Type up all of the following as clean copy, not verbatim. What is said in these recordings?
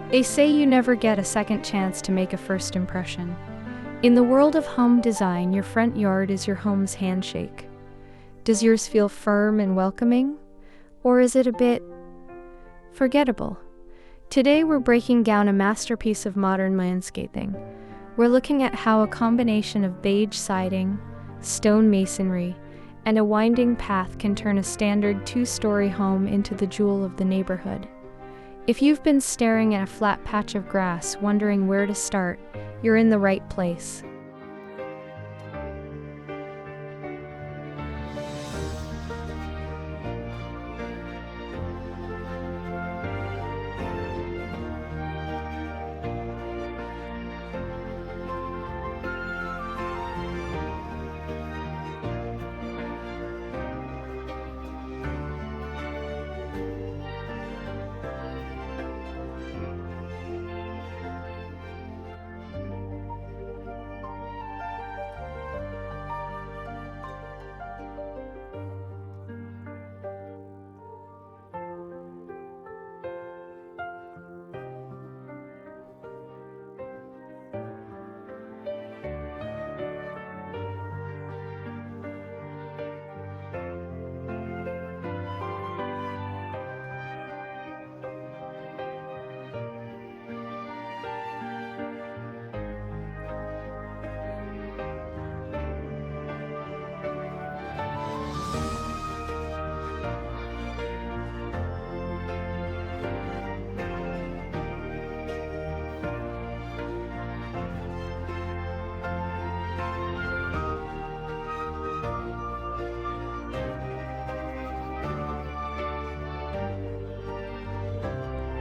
They say you never get a second chance to make a first impression. In the world of home design, your front yard is your home's handshake. Does yours feel firm and welcoming? Or is it a bit forgettable? Today we're breaking down a masterpiece of modern landscaping. We're looking at how a combination of beige siding, stone masonry, and a winding path can turn a standard two-story home into the jewel of the neighborhood. If you've been staring at a flat patch of grass wondering where to start, you're in the right place.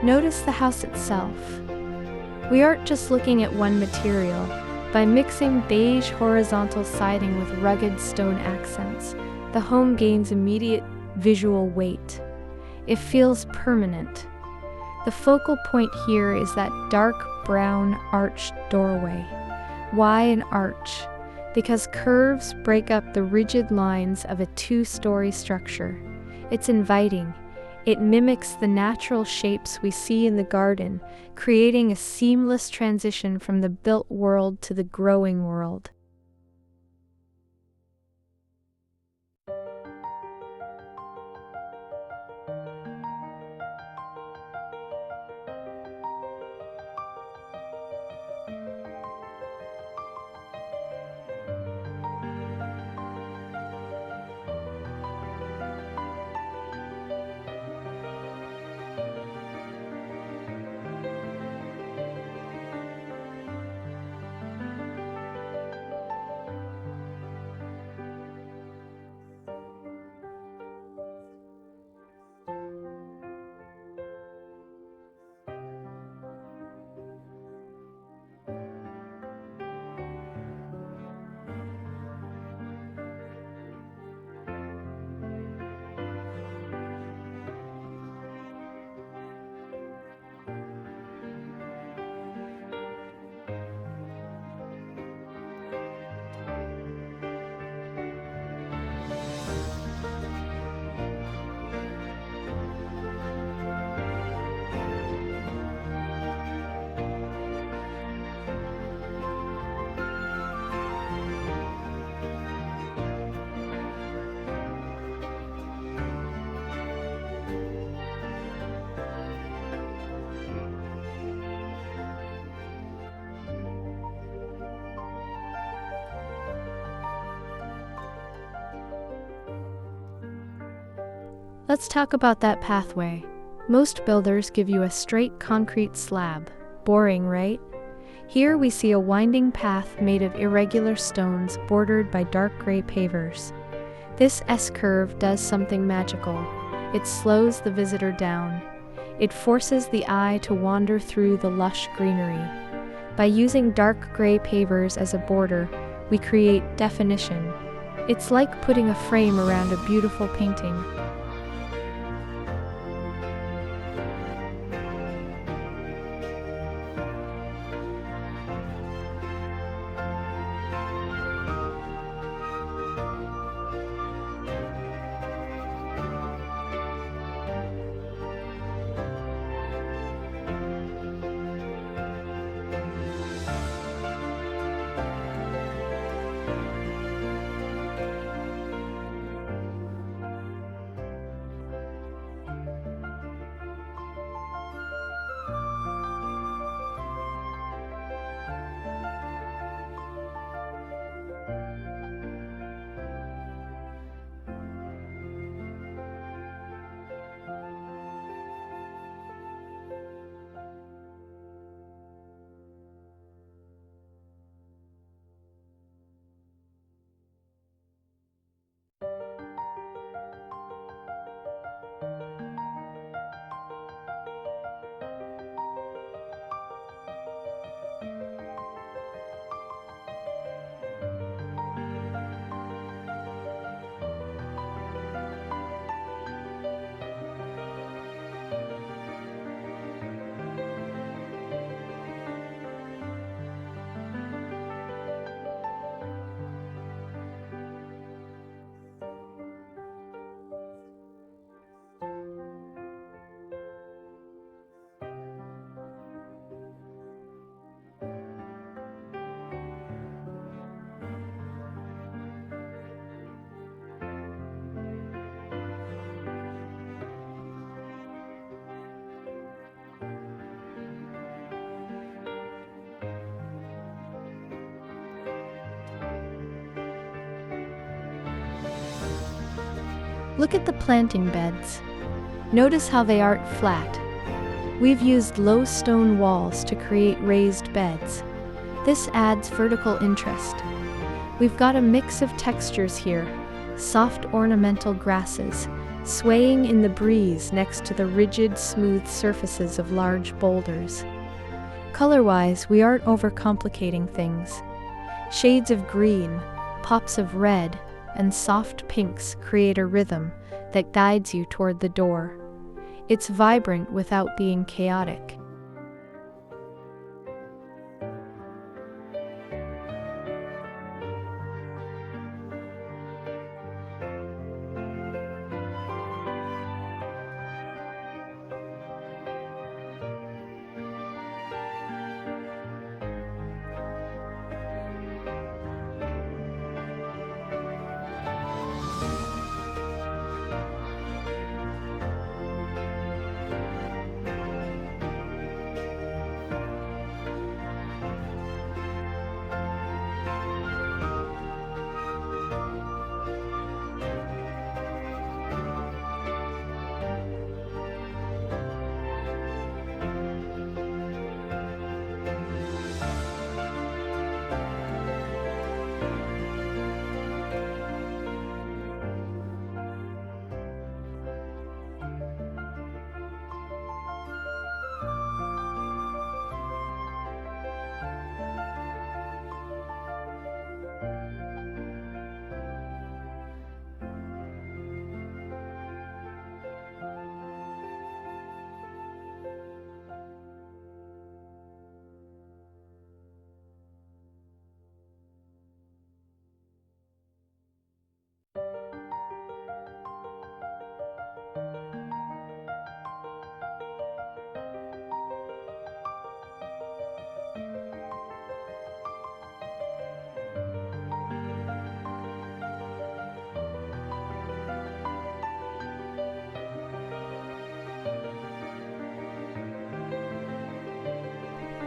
Notice the house itself. We aren't just looking at one material. By mixing beige horizontal siding with rugged stone accents, the home gains immediate visual weight. It feels permanent. The focal point here is that dark brown arched doorway. Why an arch? Because curves break up the rigid lines of a two-story structure. It's inviting. It mimics the natural shapes we see in the garden, creating a seamless transition from the built world to the growing world. Let's talk about that pathway. Most builders give you a straight concrete slab. Boring, right? Here we see a winding path made of irregular stones bordered by dark gray pavers. This S-curve does something magical. It slows the visitor down. It forces the eye to wander through the lush greenery. By using dark gray pavers as a border, we create definition. It's like putting a frame around a beautiful painting. Look at the planting beds. Notice how they aren't flat. We've used low stone walls to create raised beds. This adds vertical interest. We've got a mix of textures here, soft ornamental grasses, swaying in the breeze next to the rigid, smooth surfaces of large boulders. Color-wise, we aren't overcomplicating things. Shades of green, pops of red, and soft pinks create a rhythm that guides you toward the door. It's vibrant without being chaotic.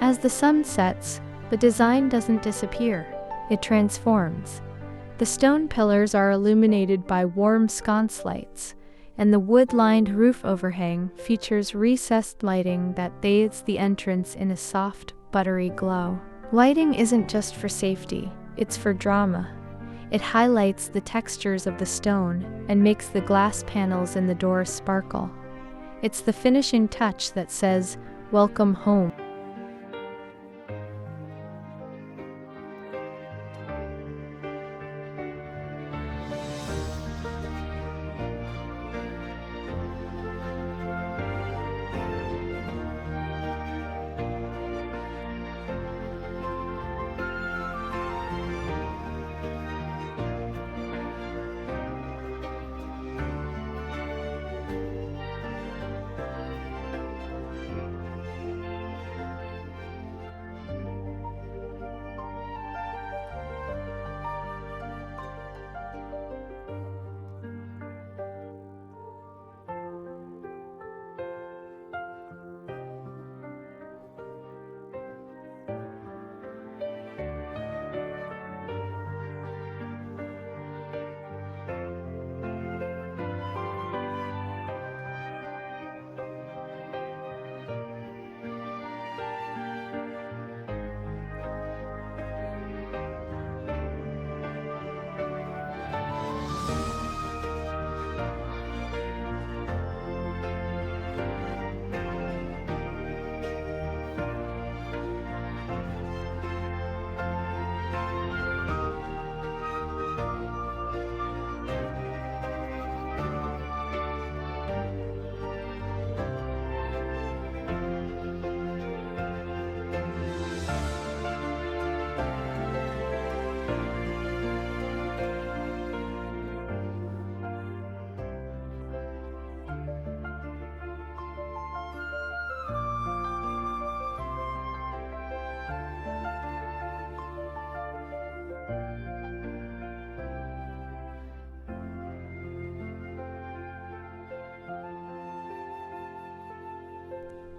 As the sun sets, the design doesn't disappear, it transforms. The stone pillars are illuminated by warm sconce lights, and the wood-lined roof overhang features recessed lighting that bathes the entrance in a soft, buttery glow. Lighting isn't just for safety, it's for drama. It highlights the textures of the stone and makes the glass panels in the door sparkle. It's the finishing touch that says, "Welcome home."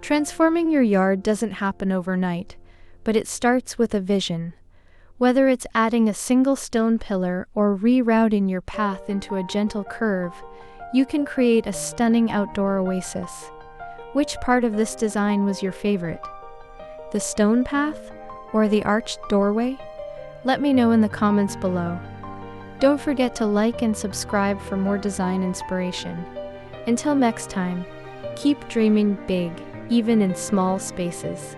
Transforming your yard doesn't happen overnight, but it starts with a vision. Whether it's adding a single stone pillar or rerouting your path into a gentle curve, You can create a stunning outdoor oasis. Which part of this design was your favorite? The stone path or the arched doorway? Let me know in the comments below. Don't forget to like and subscribe for more design inspiration. Until next time, keep dreaming big, even in small spaces.